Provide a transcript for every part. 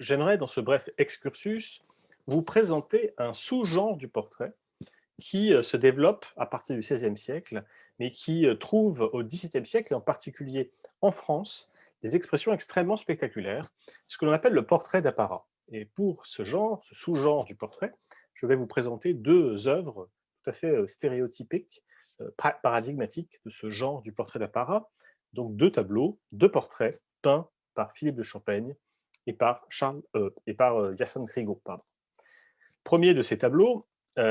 J'aimerais, dans ce bref excursus, vous présenter un sous-genre du portrait qui se développe à partir du XVIe siècle, mais qui trouve au XVIIe siècle, et en particulier en France, des expressions extrêmement spectaculaires, ce que l'on appelle le portrait d'apparat. Et pour ce genre, ce sous-genre du portrait, je vais vous présenter deux œuvres tout à fait stéréotypiques, paradigmatiques de ce genre du portrait d'apparat. Donc deux tableaux, deux portraits peints par Philippe de Champaigne et par Hyacinthe Rigaud. Pardon. Premier de ces tableaux,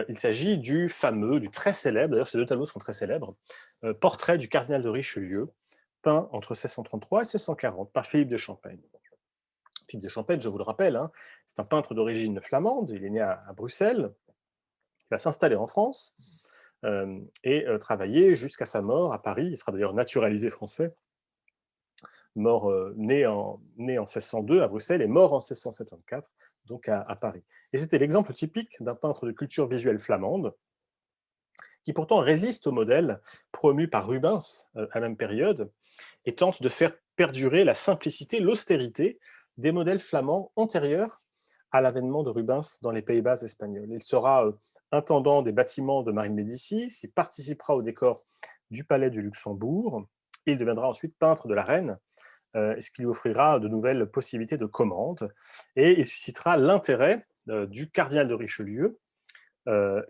il s'agit du fameux, du très célèbre, d'ailleurs ces deux tableaux sont très célèbres, portrait du cardinal de Richelieu, peint entre 1633 et 1640 par Philippe de Champaigne. Philippe de Champaigne, je vous le rappelle, hein, c'est un peintre d'origine flamande, il est né à Bruxelles, il va s'installer en France et travailler jusqu'à sa mort à Paris. Il sera d'ailleurs naturalisé français, né en 1602 à Bruxelles et mort en 1674, donc à Paris. Et c'était l'exemple typique d'un peintre de culture visuelle flamande, qui pourtant résiste au modèle promu par Rubens à la même période, et tente de faire perdurer la simplicité, l'austérité des modèles flamands antérieurs à l'avènement de Rubens dans les Pays-Bas espagnols. Il sera intendant des bâtiments de Marine Médicis, il participera au décor du Palais du Luxembourg, et il deviendra ensuite peintre de la Reine, ce qui lui offrira de nouvelles possibilités de commandes, et il suscitera l'intérêt du cardinal de Richelieu,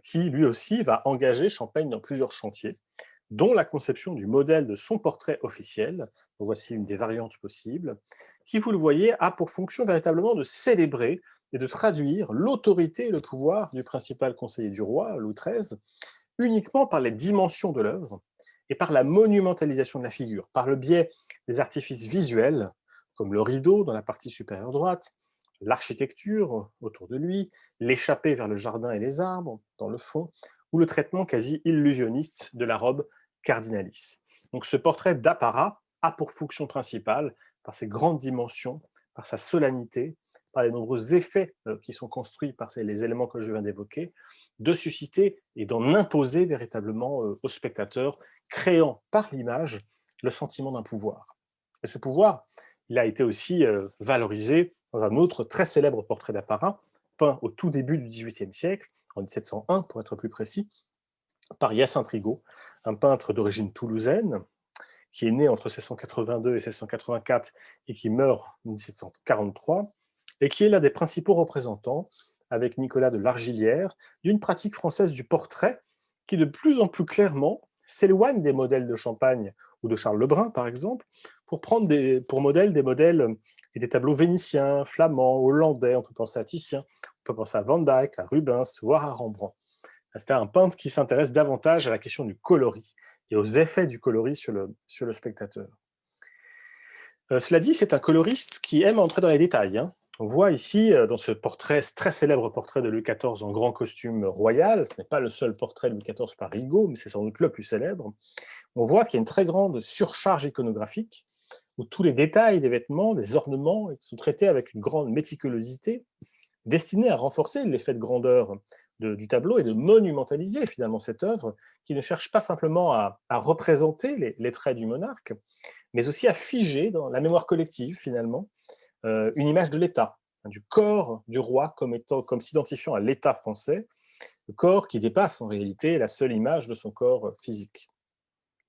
qui lui aussi va engager Champaigne dans plusieurs chantiers, dont la conception du modèle de son portrait officiel. Donc voici une des variantes possibles, qui, vous le voyez, a pour fonction véritablement de célébrer et de traduire l'autorité et le pouvoir du principal conseiller du roi, Louis XIII, uniquement par les dimensions de l'œuvre et par la monumentalisation de la figure, par le biais des artifices visuels, comme le rideau dans la partie supérieure droite, l'architecture autour de lui, l'échappée vers le jardin et les arbres dans le fond, ou le traitement quasi illusionniste de la robe cardinalice. Donc ce portrait d'apparat a pour fonction principale, par ses grandes dimensions, par sa solennité, par les nombreux effets qui sont construits par les éléments que je viens d'évoquer, de susciter et d'en imposer véritablement au spectateur, créant par l'image le sentiment d'un pouvoir. Et ce pouvoir, il a été aussi valorisé dans un autre très célèbre portrait d'apparat, peint au tout début du XVIIIe siècle, en 1701 pour être plus précis, par Hyacinthe Rigaud, un peintre d'origine toulousaine, qui est né entre 1682 et 1684 et qui meurt en 1743, et qui est l'un des principaux représentants, avec Nicolas de Largillière, d'une pratique française du portrait qui de plus en plus clairement s'éloigne des modèles de Champagne ou de Charles Lebrun, par exemple, pour modèle des modèles et des tableaux vénitiens, flamands, hollandais. On peut penser à Titien, on peut penser à Van Dyck, à Rubens, voire à Rembrandt. C'est un peintre qui s'intéresse davantage à la question du coloris et aux effets du coloris sur le spectateur. Cela dit, c'est un coloriste qui aime entrer dans les détails, hein. On voit ici, dans ce portrait, ce très célèbre portrait de Louis XIV en grand costume royal, ce n'est pas le seul portrait de Louis XIV par Rigaud, mais c'est sans doute le plus célèbre, on voit qu'il y a une très grande surcharge iconographique, où tous les détails des vêtements, des ornements sont traités avec une grande méticulosité, destiné à renforcer l'effet de grandeur du tableau et de monumentaliser finalement cette œuvre, qui ne cherche pas simplement à représenter les traits du monarque, mais aussi à figer dans la mémoire collective finalement une image de l'État, hein, du corps du roi comme s'identifiant à l'État français, le corps qui dépasse en réalité la seule image de son corps physique.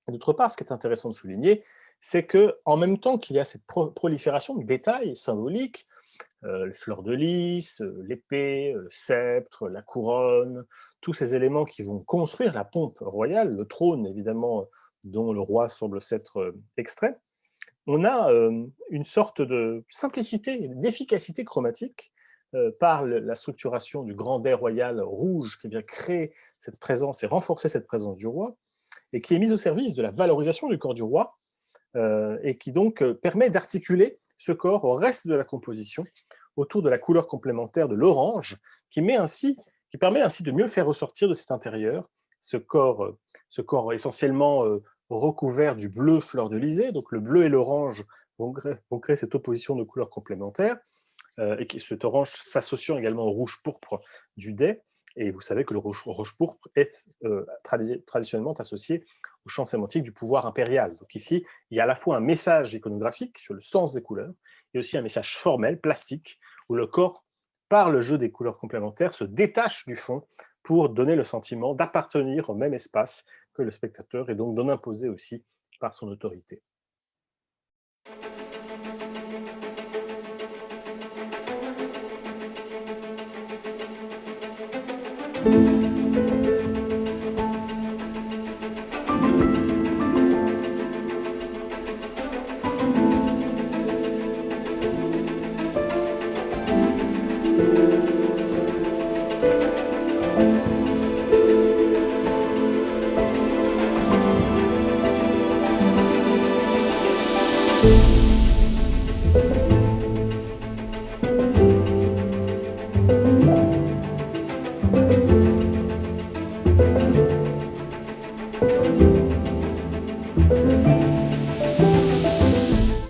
D'autre part, ce qui est intéressant de souligner, c'est que en même temps qu'il y a cette prolifération de détails symboliques, les fleurs de lys, l'épée, le sceptre, la couronne, tous ces éléments qui vont construire la pompe royale, le trône évidemment dont le roi semble s'être extrait, on a une sorte de simplicité, d'efficacité chromatique par la structuration du grand dais royal rouge qui vient créer cette présence et renforcer cette présence du roi, et qui est mise au service de la valorisation du corps du roi, et qui donc permet d'articuler ce corps au reste de la composition autour de la couleur complémentaire de l'orange, qui permet ainsi de mieux faire ressortir de cet intérieur ce corps essentiellement recouvert du bleu fleur de lysée. Donc le bleu et l'orange vont créer cette opposition de couleurs complémentaires, et cet orange s'associant également au rouge pourpre du dais. Et vous savez que le rouge pourpre est traditionnellement associé au champ sémantique du pouvoir impérial. Donc ici, il y a à la fois un message iconographique sur le sens des couleurs, et aussi un message formel, plastique, où le corps, par le jeu des couleurs complémentaires, se détache du fond pour donner le sentiment d'appartenir au même espace que le spectateur et donc d'en imposer aussi par son autorité.